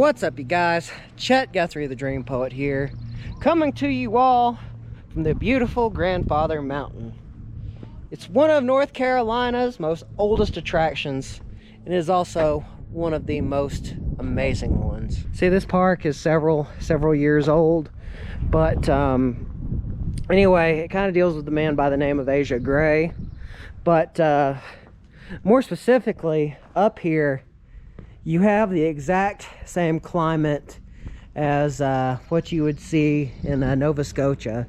What's up, you guys? Chet-Guthrie, the Dream Poet here, coming to you all from the beautiful Grandfather Mountain. It's one of North Carolina's most oldest attractions, and is also one of the most amazing ones. See, this park is several years old, but anyway, it kind of deals with a man by the name of Asia Gray. But more specifically, up here, you have the exact same climate as what you would see in Nova Scotia.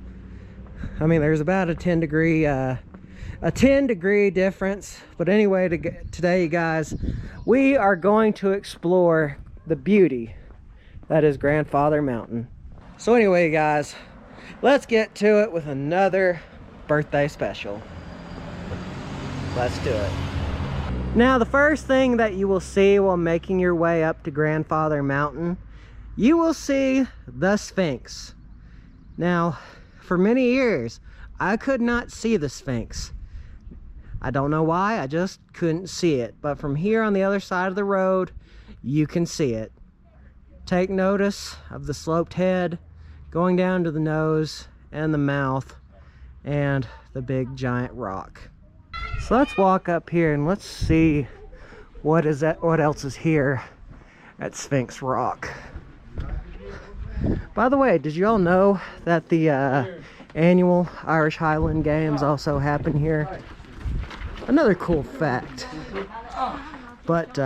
I mean, there's about a 10 degree difference. But anyway, today, you guys, we are going to explore the beauty that is Grandfather Mountain. So anyway, you guys, let's get to it with another birthday special. Let's do it. Now, the first thing that you will see while making your way up to Grandfather Mountain, you will see the Sphinx. Now, for many years, I could not see the Sphinx. I don't know why, I just couldn't see it. But from here on the other side of the road, you can see it. Take notice of the sloped head going down to the nose and the mouth and the big giant rock. So let's walk up here and let's see what else is here at Sphinx Rock. By the way, did you all know that the annual Irish Highland Games also happen here? Another cool fact. But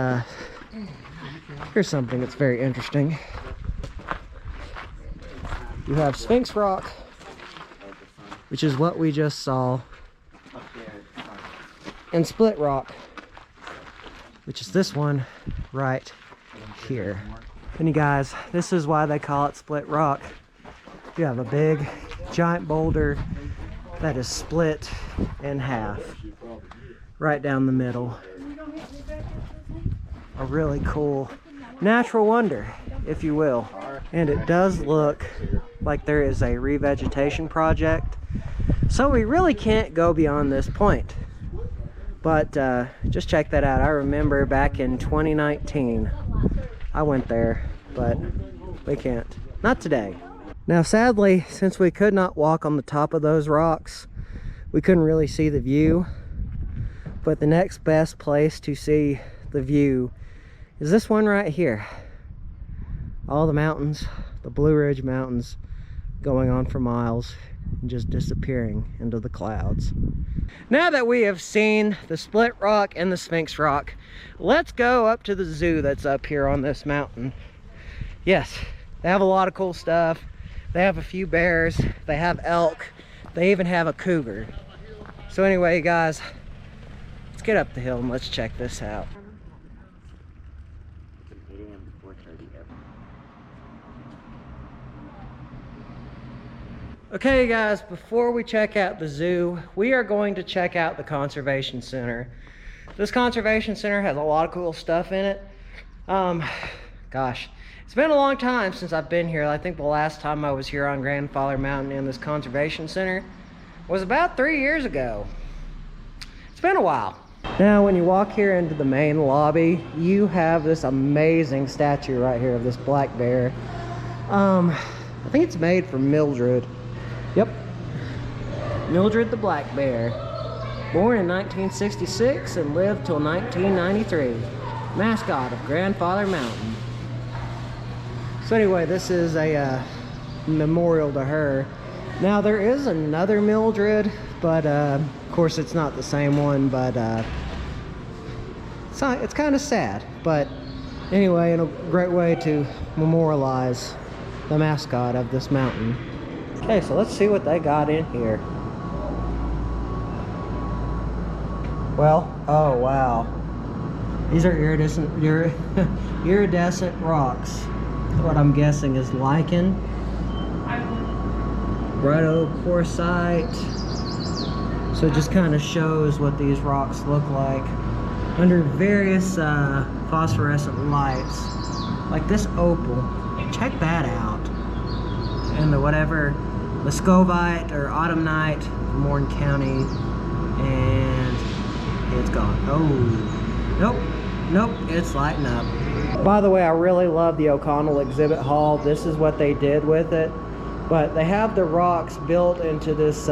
here's something that's very interesting. You have Sphinx Rock, which is what we just saw, and Split Rock, which is this one right here. And you guys, this is why they call it Split Rock. You have a big giant boulder that is split in half right down the middle. A really cool natural wonder, if you will. And it does look like there is a revegetation project, so we really can't go beyond this point. But just check that out. I remember back in 2019, I went there, but we can't. Not today. Now, sadly, since we could not walk on the top of those rocks, we couldn't really see the view. But the next best place to see the view is this one right here. All the mountains, the Blue Ridge Mountains, going on for miles and just disappearing into the clouds. Now that we have seen the Split Rock and the Sphinx Rock, let's go up to the zoo that's up here on this mountain. Yes, they have a lot of cool stuff. They have a few bears, they have elk, they even have a cougar. So anyway, guys, let's get up the hill and let's check this out. Okay, guys, before we check out the zoo, we are going to check out the conservation center. This conservation center has a lot of cool stuff in it. Gosh, it's been a long time since I've been here. I think the last time I was here on Grandfather Mountain in this conservation center was about 3 years ago. It's been a while. Now, when you walk here into the main lobby, you have this amazing statue right here of this black bear. I think it's made from Mildred. Yep, Mildred the black bear, born in 1966 and lived till 1993, mascot of Grandfather Mountain. So anyway, this is a memorial to her. Now, there is another Mildred, but of course it's not the same one, but it's kind of sad. But anyway, a great way to memorialize the mascot of this mountain. Okay, so let's see what they got in here. Well, oh wow. These are iridescent rocks. What I'm guessing is lichen, rhyodochlorite. So it just kind of shows what these rocks look like under various phosphorescent lights. Like this opal. Check that out. And the Muscovite or autumnite from Morton County, and it's gone. Oh, nope, it's lighting up. By the way, I really love the O'Connell exhibit hall. This is what they did with it, but they have the rocks built into this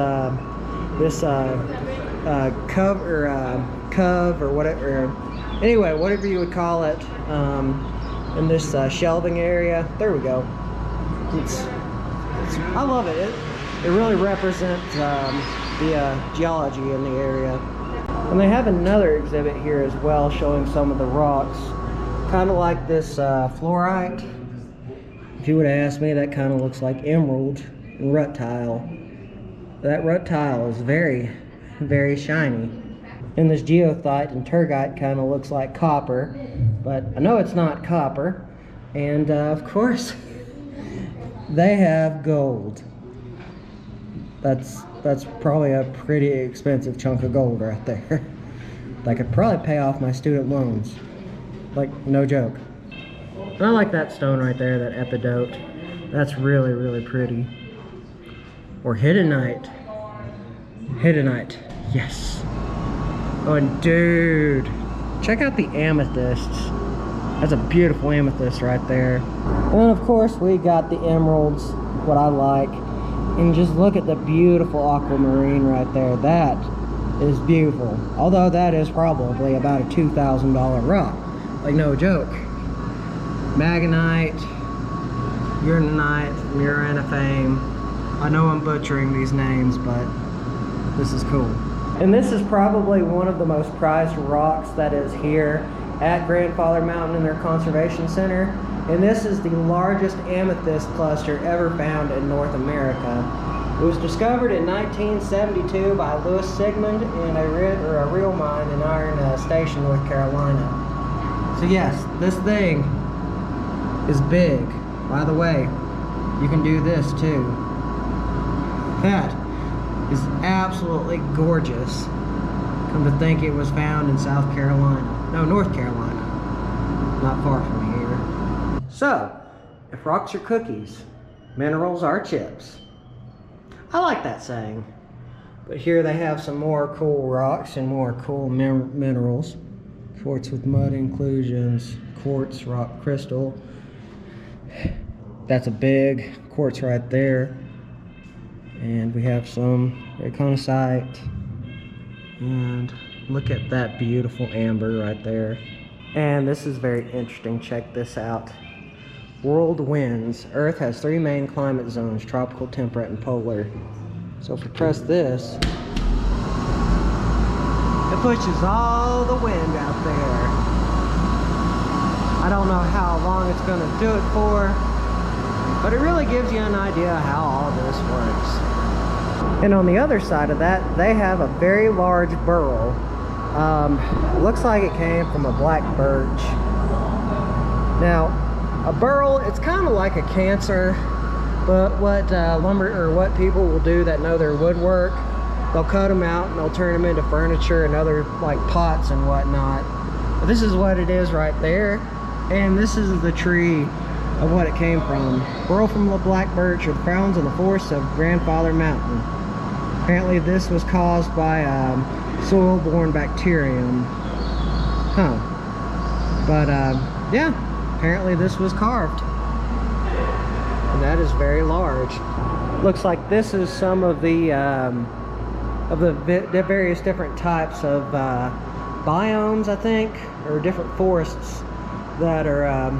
cove or whatever. Anyway, whatever you would call it, in this shelving area. There we go. I love it. It really represents the geology in the area. And they have another exhibit here as well, showing some of the rocks, kind of like this fluorite. If you would have asked me, that kind of looks like emerald and rut tile. That rut tile is very, very shiny. And this geothite and turgite kind of looks like copper, but I know it's not copper. And of course, they have gold. That's probably a pretty expensive chunk of gold right there. That could probably pay off my student loans. Like, no joke. And I like that stone right there, that epidote. That's really, really pretty. Or hiddenite. Hiddenite, yes. Oh, and dude, check out the amethysts. That's a beautiful amethyst right there. And then of course we got the emeralds, what I like. And just look at the beautiful aquamarine right there. That is beautiful. Although that is probably about a $2,000 rock. Like, no joke. Magnite, uranite, muranifame. I know I'm butchering these names, but this is cool. And this is probably one of the most prized rocks that is here at Grandfather Mountain in their conservation center. And this is the largest amethyst cluster ever found in North America. It was discovered in 1972 by Louis Sigmund in a real mine in Iron Station, North Carolina. So yes, this thing is big. By the way, you can do this too. That is absolutely gorgeous. Come to think, it was found in South Carolina. No, North Carolina. Not far from here. So, if rocks are cookies, minerals are chips. I like that saying. But here they have some more cool rocks and more cool minerals. Quartz with mud inclusions, quartz, rock crystal. That's a big quartz right there. And we have some iconosite. And look at that beautiful amber right there. And this is very interesting. Check this out. World winds. Earth has 3 main climate zones: tropical, temperate, and polar. So if we press this, it pushes all the wind out there. I don't know how long it's going to do it for, but it really gives you an idea how all this works. And on the other side of that, they have a very large burl. Looks like it came from a black birch. Now, a burl, it's kind of like a cancer, but what what people will do that know their woodwork, they'll cut them out and they'll turn them into furniture and other like pots and whatnot. But this is what it is right there, and this is the tree of what it came from. Burl from the black birch are found in the forests of Grandfather Mountain. Apparently this was caused by soil-borne bacterium. Huh. But yeah, apparently this was carved. And that is very large. Looks like this is some of the various different types of biomes, I think, or different forests that are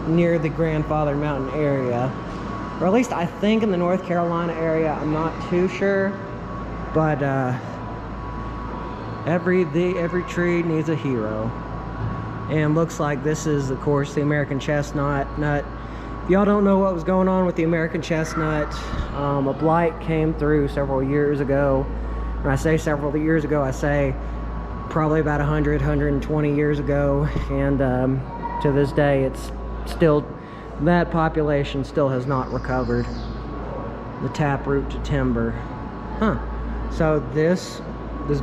near the Grandfather Mountain area. Or at least I think in the North Carolina area, I'm not too sure. But every tree needs a hero. And looks like this is, of course, the American chestnut. If y'all don't know what was going on with the American chestnut, a blight came through several years ago. When I say several years ago, I say probably about 120 years ago. And to this day, it's still, that population still has not recovered the taproot to timber. Huh. So this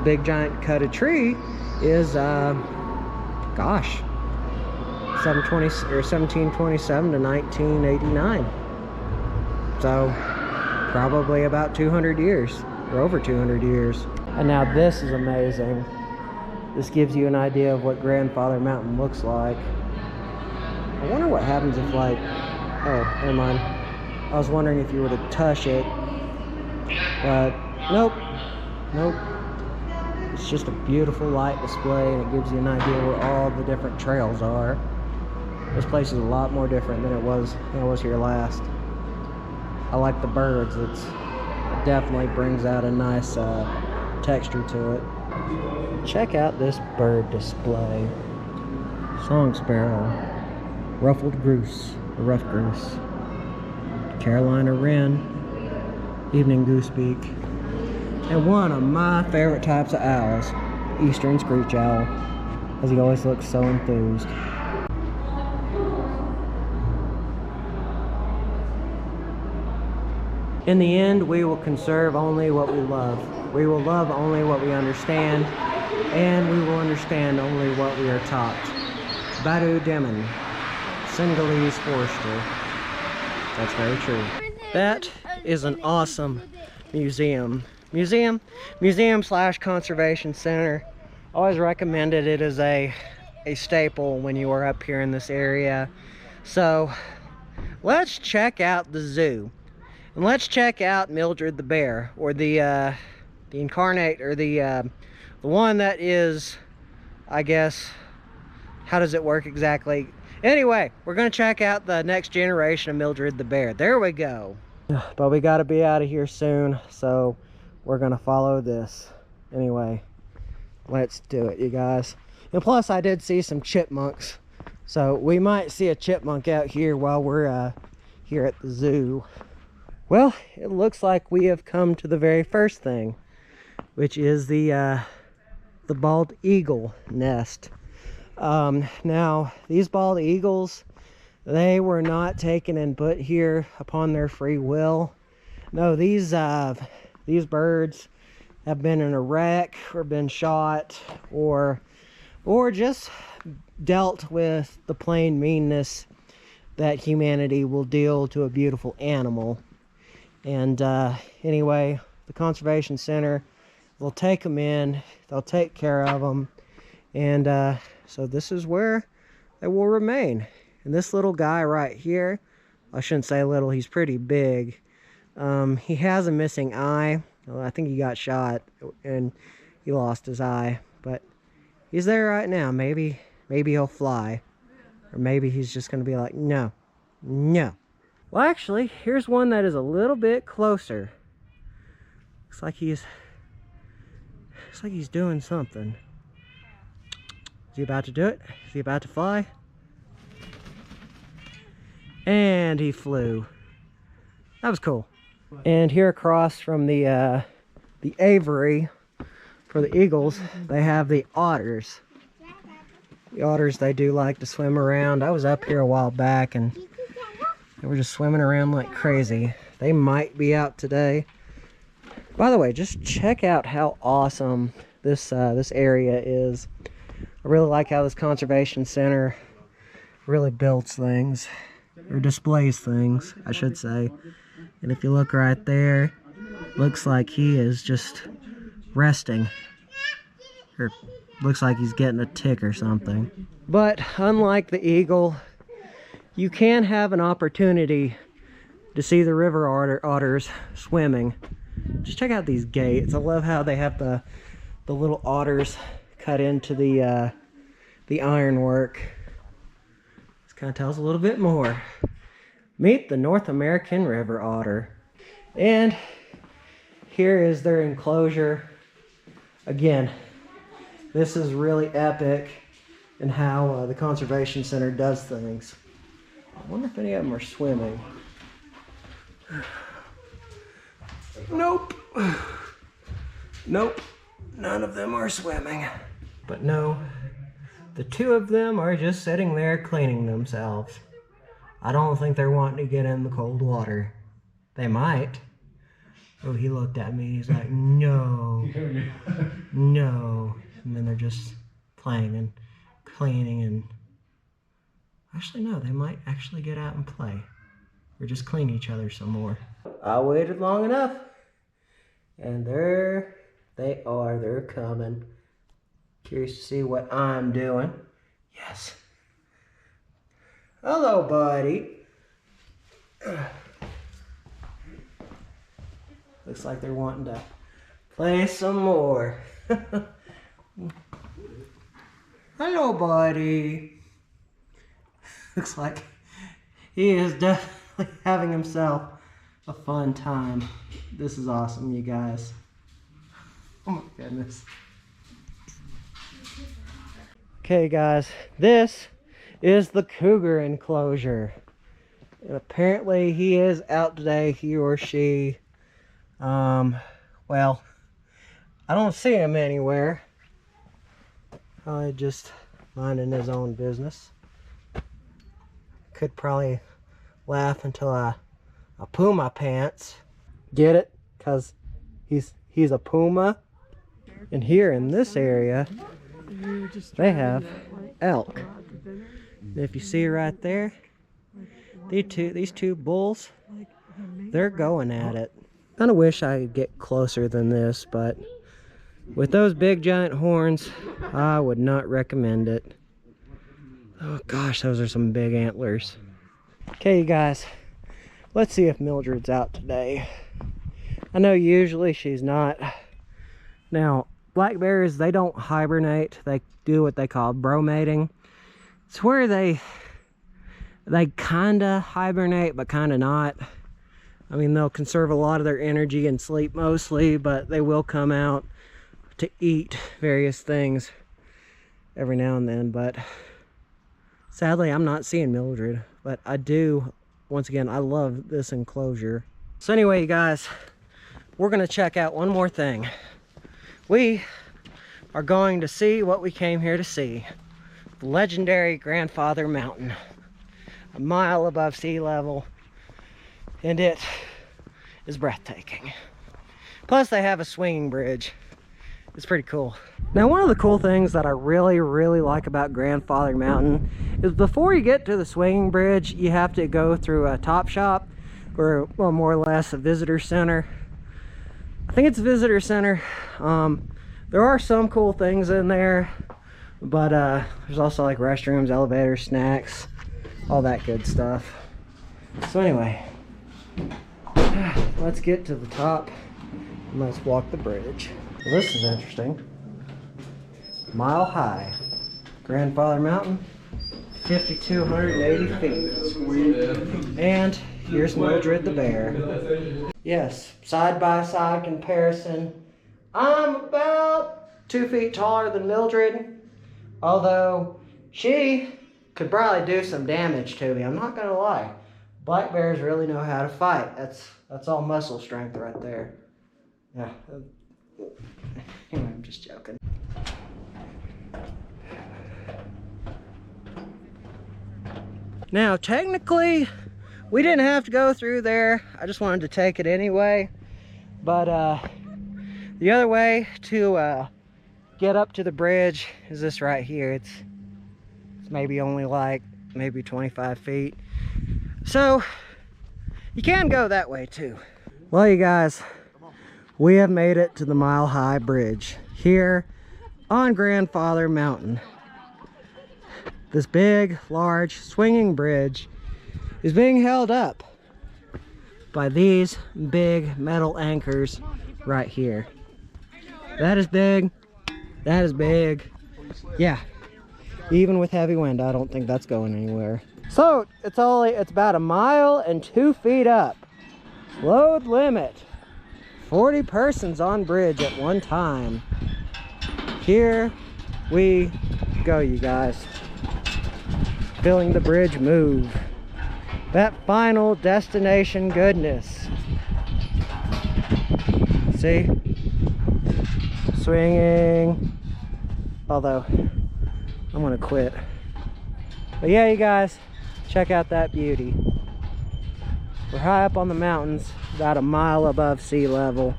big giant cutted tree is gosh, 1727 to 1989. So probably about 200 years, or over 200 years. And now this is amazing. This gives you an idea of what Grandfather Mountain looks like. I wonder what happens if, like, oh, never mind. I was wondering if you were to touch it, but nope, nope. It's just a beautiful light display, and it gives you an idea where all the different trails are. This place is a lot more different than it was when I was here last. I like the birds. It definitely brings out a nice texture to it. Check out this bird display. Song sparrow, ruffled goose, or rough goose, Carolina wren, evening goosebeak, and one of my favorite types of owls, eastern screech owl, as he always looks so enthused. In the end, we will conserve only what we love. We will love only what we understand, and we will understand only what we are taught. Badu Demon, Senegalese forester. That's very true. That is an awesome museum. Museum slash conservation center. Always recommended it as a staple when you are up here in this area. So let's check out the zoo. And let's check out Mildred the bear, or the incarnate, or the one that is, I guess, how does it work exactly? Anyway, we're gonna check out the next generation of Mildred the bear. There we go. But we gotta be out of here soon, so we're gonna follow this. Anyway, let's do it, you guys. And plus, I did see some chipmunks, so we might see a chipmunk out here while we're here at the zoo. Well, it looks like we have come to the very first thing, which is the bald eagle nest. Now, these bald eagles, they were not taken and put here upon their free will. No, these birds have been in a wreck, or been shot, or just dealt with the plain meanness that humanity will deal to a beautiful animal. And anyway, the conservation center will take them in, they'll take care of them, and so this is where they will remain. And this little guy right here, I shouldn't say little, he's pretty big. He has a missing eye. Well, I think he got shot and he lost his eye, but he's there right now. Maybe he'll fly, or maybe he's just gonna be like, no. Well, actually, here's one that is a little bit closer. Looks like he's doing something. Is he about to do it? Is he about to fly? And he flew. That was cool. And here across from the aviary for the eagles, they have the otters. The otters, they do like to swim around. I was up here a while back and they were just swimming around like crazy. They might be out today. By the way, just check out how awesome this area is. I really like how this conservation center really builds things, or displays things, I should say. And if you look right there, looks like he is just resting, or looks like he's getting a tick or something. But unlike the eagle, you can have an opportunity to see the river otters swimming. Just check out these gates. I love how they have the little otters cut into the ironwork. This kind of tells a little bit more. Meet the North American river otter. And here is their enclosure. Again, this is really epic in how the conservation center does things. I wonder if any of them are swimming. Nope. Nope. None of them are swimming. But no, the two of them are just sitting there cleaning themselves. I don't think they're wanting to get in the cold water. They might. Oh, he looked at me. He's like, no. No. And then they're just playing and cleaning and... Actually, no, they might actually get out and play. Or just clean each other some more. I waited long enough. And there they are. They're coming. Curious to see what I'm doing. Yes. Hello, buddy. Looks like they're wanting to play some more. Hello, buddy. Looks like he is definitely having himself a fun time. This is awesome, you guys. Oh my goodness. Okay, guys, this is the cougar enclosure. And apparently he is out today, he or she. Well, I don't see him anywhere. Probably just minding his own business. Could probably laugh until I poo my pants. Get it? Because he's a puma. And here in this area, they have elk. And if you see right there, these two bulls, they're going at it. Kind of wish I could get closer than this, but with those big giant horns, I would not recommend it. Oh gosh, those are some big antlers. Okay, you guys, let's see if Mildred's out today. I know usually she's not. Now, black bears, they don't hibernate. They do what they call bromating. It's where they kind of hibernate, but kind of not. I mean, they'll conserve a lot of their energy and sleep mostly, but they will come out to eat various things every now and then. But sadly, I'm not seeing Mildred, but I do. Once again, I love this enclosure. So anyway, you guys, we're gonna check out one more thing. We are going to see what we came here to see. The legendary Grandfather Mountain, a mile above sea level, and it is breathtaking. Plus they have a swinging bridge. It's pretty cool. Now, one of the cool things that I really like about Grandfather Mountain is before you get to the swinging bridge, you have to go through a top shop, or well, more or less a visitor center. I think it's a visitor center. There are some cool things in there, but there's also like restrooms, elevators, snacks, all that good stuff. So anyway, let's get to the top and let's walk the bridge. Well, this is interesting. Mile high. Grandfather Mountain, 5,280 feet. And here's Mildred the bear. Yes, side-by-side comparison. I'm about 2 feet taller than Mildred, although she could probably do some damage to me. I'm not gonna lie. Black bears really know how to fight. That's all muscle strength right there. Yeah. Anyway, I'm just joking. Now, technically, we didn't have to go through there. I just wanted to take it anyway. But the other way to get up to the bridge is this right here. It's maybe only like maybe 25 feet. So you can go that way too. Well, you guys, we have made it to the Mile High Bridge here on Grandfather Mountain. This big, large, swinging bridge is being held up by these big metal anchors right here. That is big. That is big. Yeah. Even with heavy wind, I don't think that's going anywhere. So it's about 1 mile and 2 feet up. Load limit. 40 persons on bridge at one time. Here we go, you guys. Feeling the bridge move. That final destination goodness. See? Swinging. Although, I'm gonna quit. But yeah, you guys, check out that beauty. We're high up on the mountains, about 1 mile above sea level.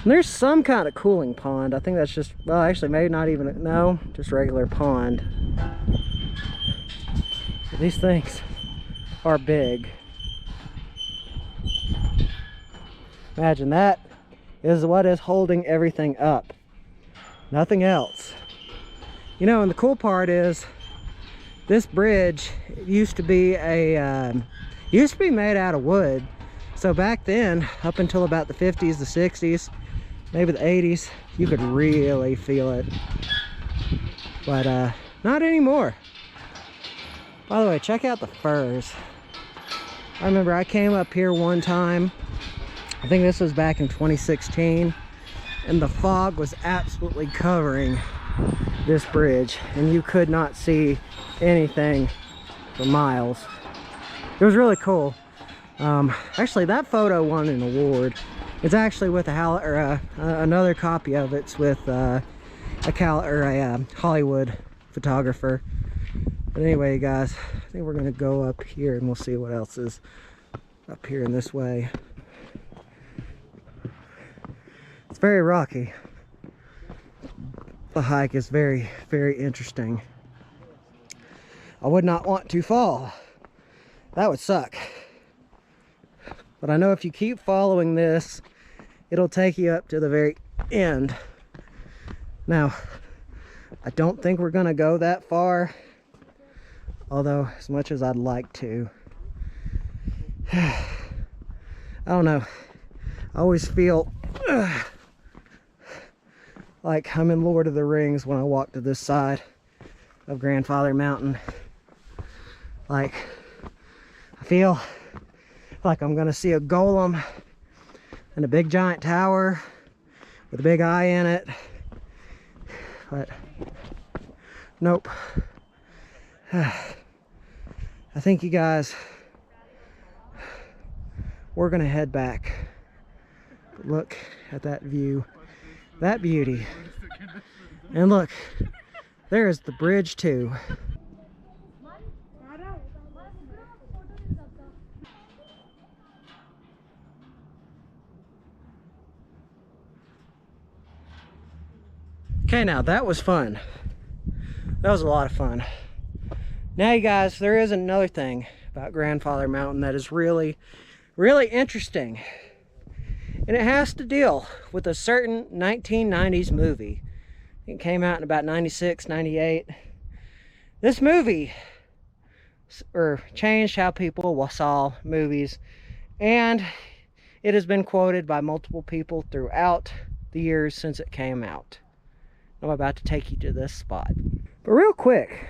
And there's some kind of cooling pond. I think that's just, well, actually, maybe not even, no, just regular pond. But these things are big. Imagine that is what is holding everything up. Nothing else. You know, and the cool part is, This bridge used to be made out of wood. So back then, up until about the 50s, the 60s, maybe the 80s, you could really feel it. But not anymore. By the way, check out the firs. I remember I came up here one time, I think this was back in 2016, and the fog was absolutely covering this bridge, and you could not see anything for miles. It was really cool. Actually, that photo won an award. It's actually with another copy of it's with a Hollywood photographer. But anyway, guys, I think we're gonna go up here and we'll see what else is up here in this way. It's very rocky. The hike is very, very interesting. I would not want to fall. That would suck. But I know if you keep following this, it'll take you up to the very end. Now, I don't think we're gonna go that far, although as much as I'd like to. I don't know. I always feel like I'm in Lord of the Rings when I walk to this side of Grandfather Mountain. Like, I feel like I'm gonna see a golem and a big giant tower with a big eye in it, but nope. I think, you guys, we're gonna head back. Look at that view, that beauty, and look, there's the bridge too. Okay, now that was fun. That was a lot of fun. Now, you guys, there is another thing about Grandfather Mountain that is really, really interesting. And it has to deal with a certain 1990s movie. It came out in about 96, 98. This movie changed how people saw movies, and it has been quoted by multiple people throughout the years since it came out. I'm about to take you to this spot. But real quick,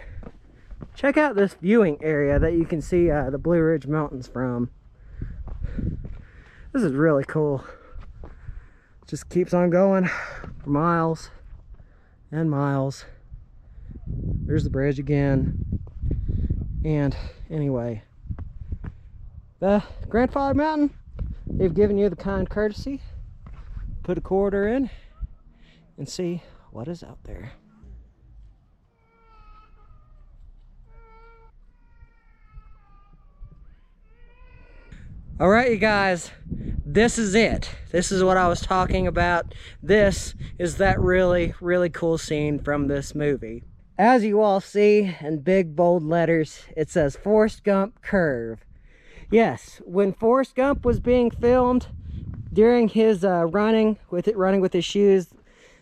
check out this viewing area that you can see the Blue Ridge Mountains from. This is really cool. Just keeps on going for miles and miles. There's the bridge again. And anyway, the Grandfather Mountain, they've given you the kind courtesy. Put a quarter in and see what is out there. All right, you guys, this is it. This is what I was talking about. This is that really, really cool scene from this movie. As you all see in big bold letters, it says Forrest Gump Curve. Yes, when Forrest Gump was being filmed during his running with his shoes,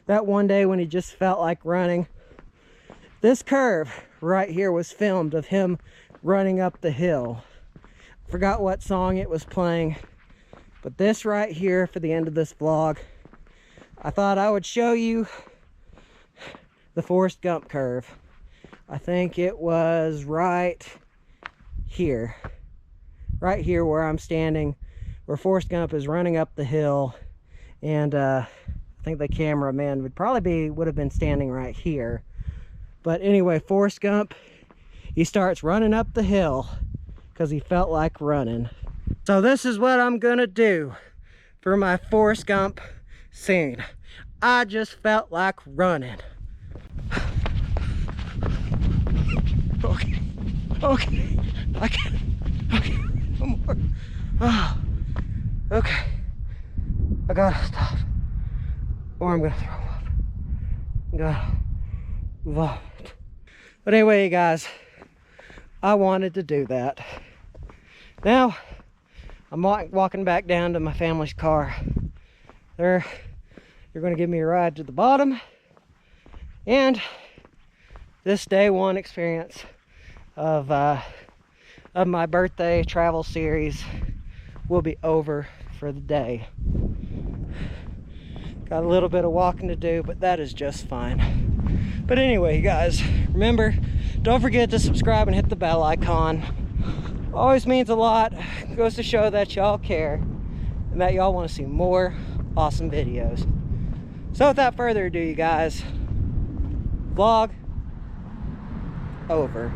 that one day when he just felt like running, this curve right here was filmed of him running up the hill. Forgot what song it was playing, but this right here for the end of this vlog, I thought I would show you the Forrest Gump curve. I think it was right here where I'm standing, where Forrest Gump is running up the hill, and I think the cameraman would have been standing right here. But anyway, Forrest Gump, he starts running up the hill because he felt like running. So this is what I'm gonna do for my Forrest Gump scene. I just felt like running. Okay, okay, one more. Oh, okay, I gotta stop, or I'm gonna throw up. Gotta vomit. But anyway, you guys, I wanted to do that. Now, I'm walking back down to my family's car. You're gonna give me a ride to the bottom, and this day one experience of my birthday travel series will be over for the day. Got a little bit of walking to do, but that is just fine. But anyway, you guys, remember, don't forget to subscribe and hit the bell icon. Always means a lot. Goes to show that y'all care and that y'all want to see more awesome videos. So without further ado, you guys, vlog over.